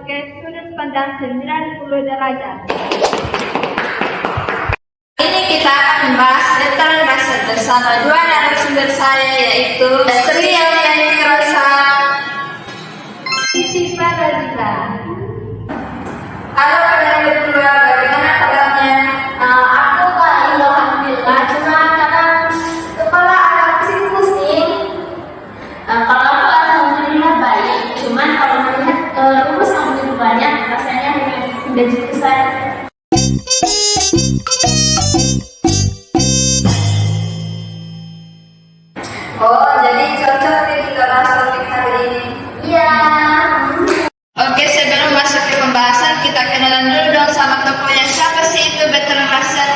podcast Sudut Pandang 90 Derajat. Ini kita akan membahas veteran raset bersama dua narasumber saya, yaitu Sri Yaliani Rosa, Siti Radhika. halo kalian berdua, bagaimana kabarnya? Aku baik, alhamdulillah. Cuma kadang kepala agak pusing-pusing. Kalau aku alhamdulillah baik. Cuman kalau melihat rumus yang begitu banyak, rasanya udah jurusan. Oh, jadi cocok nih kita bahas topik hari ini. Iya. Oke, sebelum masuk ke pembahasan, kita kenalan dulu dong sama tokohnya. Siapa sih itu veteran raset?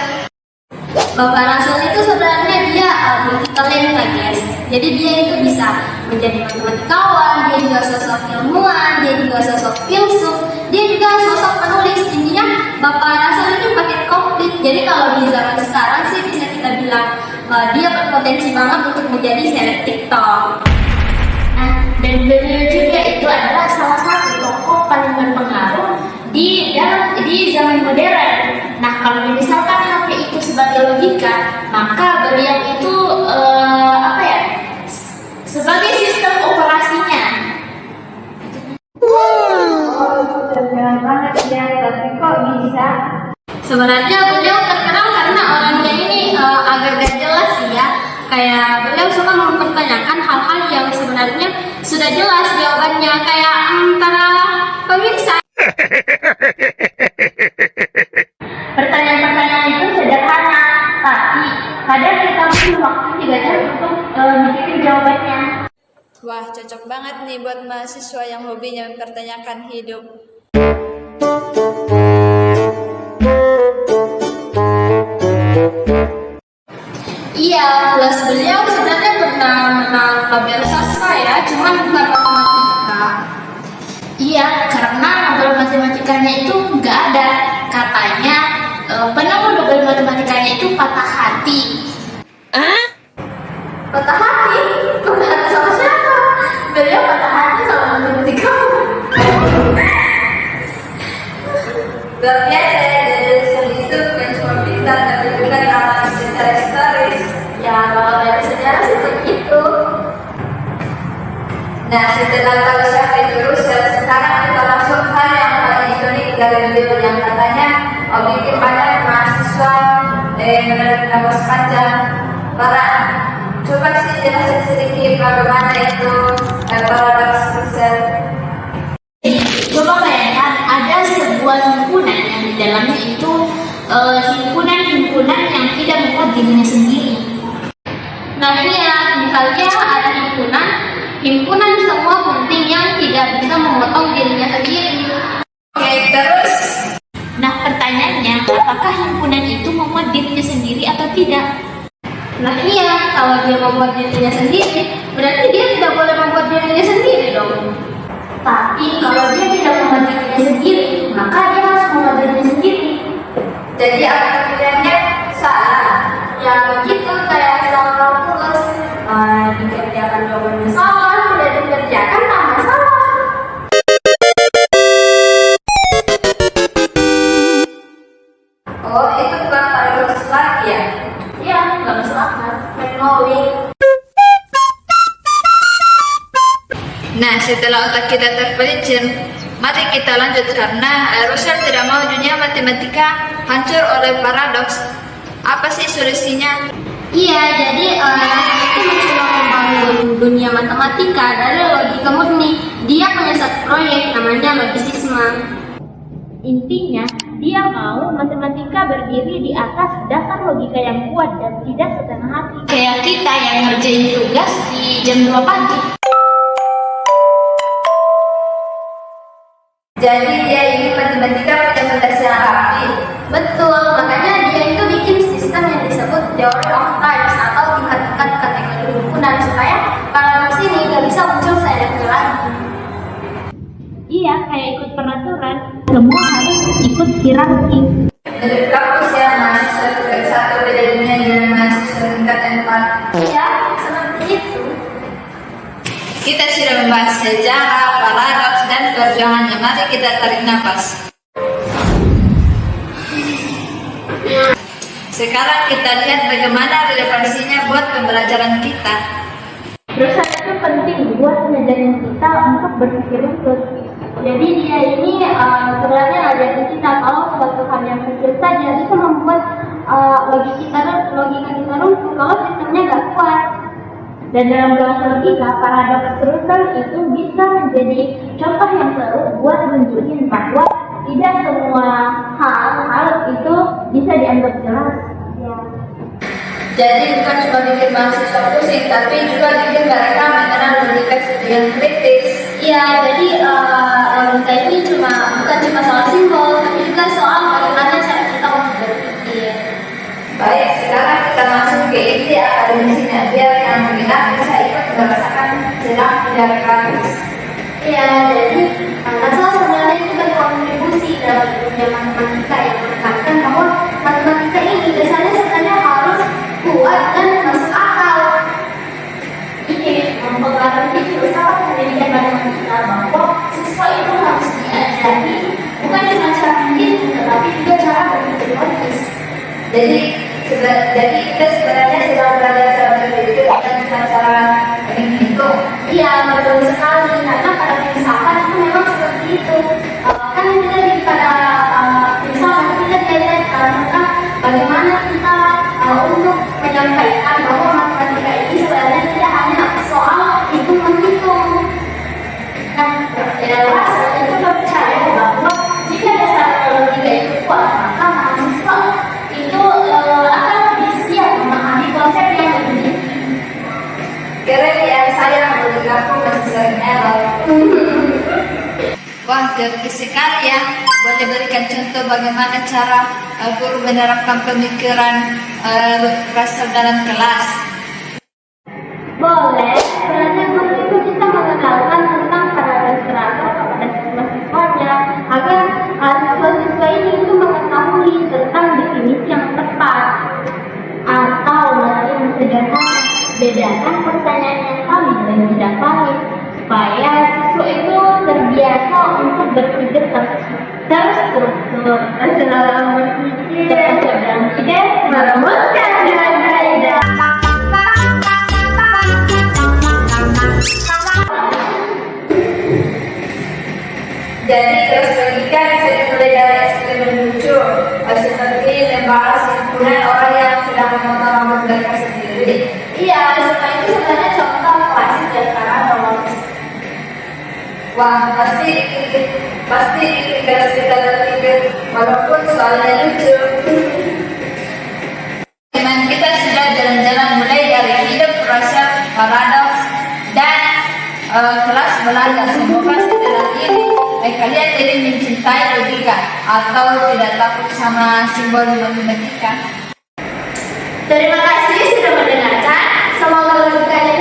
Bapak Rasul itu sebenarnya dia multitalenta, guys. Jadi dia itu bisa menjadi matematikawan, dia juga sosok ilmuwan, dia juga sosok filsuf, dia juga sosok penulis. Intinya Bapak Rasul itu paket komplit. Jadi kalau di zaman sekarang sih bisa kita bilang dia berpotensi banget untuk menjadi seleb TikTok. Nah, dan beliau juga itu adalah salah satu tokoh paling berpengaruh di zaman modern. Nah, kalau misalkan HP itu sebagai logika, maka beliau itu sebagai sistem operasinya. Oh, terkenal banget ya, tapi kok bisa? Sebenarnya beliau terkenal karena orangnya ini agak gak jelas ya. Kayak beliau suka mempertanyakan hal-hal yang sebenarnya sudah jelas jawabannya, kayak para pemirsa. Pertanyaan-pertanyaan itu sederhana, tapi kadang kita butuh waktu 3 jam untuk mikirin jawabannya. Wah, cocok banget nih buat mahasiswa yang hobinya mempertanyakan hidup. Iya, kelas beliau sebenarnya pernah menang Nobel Sastra ya, cuman bukan matematika. Iya, karena Nobel matematikanya itu nggak ada. Katanya penemu Nobel matematikanya itu patah hati. Patah hati? Patah hati sama siapa? Beliau patah hati sama matematika. Luar biasa ya, jadi itu bukan cuma pintar, tapi juga ramah secara historis. Ya, kalau dari sejarah sih begitu. Nah, setelah tahu siapa itu Russell, sekarang kita masuk hal yang paling ikonik dari beliau yang katanya objektif banyak mahasiswa menerima pos panjang. Para coba sih jelasin sedikit bagaimana itu paradoks Russell. Coba bayangkan ada sebuah himpunan yang di dalamnya itu himpunan-himpunan yang tidak memuat dirinya sendiri. Nah, misalnya ada himpunan semua penting yang tidak bisa memotong dirinya sendiri. Oke, terus Nah, pertanyaannya, apakah himpunan itu memuat dirinya sendiri atau tidak? Nah, kalau dia membuat dirinya sendiri, berarti dia tidak boleh membuat dirinya sendiri dong. Tapi kalau dia tidak membuat dirinya sendiri, maka dia harus membuat dirinya sendiri. jadi apa pilihannya salah? Ya begitu, kayak salah kalkulus, dikerjakan jawabannya salah, tidak dikerjakan tak masalah. Oh, itu bukan paradoks lagi ya? Ya, nggak masuk akal. Knowing. Nah, setelah otak kita terpelicin, mari kita lanjut karena Russell tidak mau dunia matematika hancur oleh paradoks. Apa sih solusinya? Iya, jadi Russell itu mencoba membangun dunia matematika dari logika murni. Dia punya satu proyek namanya logisisme. Intinya, dia mau matematika berdiri di atas dasar logika yang kuat dan tidak setengah hati. Kayak kita yang ngerjain tugas di jam 2 pagi. Jadi dia ini matematika punya fondasi yang rapi. Betul, makanya dia itu bikin sistem yang disebut theory of types atau tingkat-tingkat kategori himpunan supaya paradoks ini nggak bisa muncul seenaknya lagi. Iya, kayak ikut peraturan, semua harus ikut hierarki. Menurut kampus ya, mahasiswa tingkat 1 beda dunia dengan mahasiswa tingkat 4. Iya, seperti itu. Kita sudah membahas sejarah, paradoks, dan perjuangan pencerahannya. Mari kita tarik nafas. Sekarang kita lihat bagaimana relevansinya buat pembelajaran kita. Perusahaan itu penting buat ngajarin kita untuk berpikir lembut. Jadi dia ini sebenarnya ngajarin kita kalau suatu hal yang kecil saja bisa membuat logika kita runtuh kalau sistemnya nggak kuat. Dan dalam bahasa logika, paradoks Russell itu bisa menjadi contoh yang seru buat menunjukin bahwa tidak semua hal itu bisa dianggap jelas. Ya. Jadi bukan cuma bikin mahasiswa pusing, tapi juga bikin mereka mengenal logika yang kritis. Iya, jadi logika ini bukan cuma soal simbol, tapi juga soal bagaimana cara kita untuk berpikir. Baik, sekarang kita masuk ke inti akademisinya, biar yang minat bisa ikut merasakan jelang dari kampus. Iya, jadi asal sebenarnya itu berkontribusi dalam dunia matematika yang menekankan bahwa matematika ini biasanya sebenarnya harus kuat dan masuk akal. Ini mempengaruhi filsafat pendidikan matematika bahwa siswa itu harus diajari bukan cuma cara menghitung, tetapi juga cara berpikir logis. Jadi kita sebenarnya sedang belajar cara berpikir, bukan cuma cara menghitung. Iya, betul sekali. Karena pada filsafat itu memang seperti itu. Kan kita pada filsafat kita diajarkan tentang bagaimana kita untuk menyampaikan bahwa matematika ini sebenarnya tidak hanya soal hitung-menghitung. Nah, bahasa itu percaya bahwa jika dasar logika itu kuat, maka mahasiswa itu akan lebih siap memahami konsep yang lebih. Keren ya, saya menurut aku masih sering error. Wah, teori sekali ya. Boleh berikan contoh bagaimana cara guru menerapkan pemikiran Russell dalam kelas? Boleh, sebenarnya guru itu bisa mengenalkan tentang paradoks Russell kepada siswa-siswanya agar siswa-siswa ini itu mengetahui tentang definisi yang tepat. Atau lagi yang sederhana, bedakan pertanyaan yang valid dan tidak valid supaya siswa itu terbiasa untuk berpikir terstruktur, dalam berpikir, dan tidak merumuskan dengan kaidah. Jadi terus logika bisa dimulai dari eksperimen lucu, seperti membahas himpunan orang yang sedang memotong rambut mereka sendiri. Iya, semua itu sebenarnya contoh klasik dari paradoks. Wah, pasti kalau kita berpikir walaupun soalnya lucu. Teman kita sudah jalan-jalan mulai dari hidup, Russell, paradoks, dan kelas belajar. Semoga setelah ini kalian jadi mencintai logika atau tidak takut sama simbol matematika. Terima kasih sudah mendengarkan. Semoga logikanya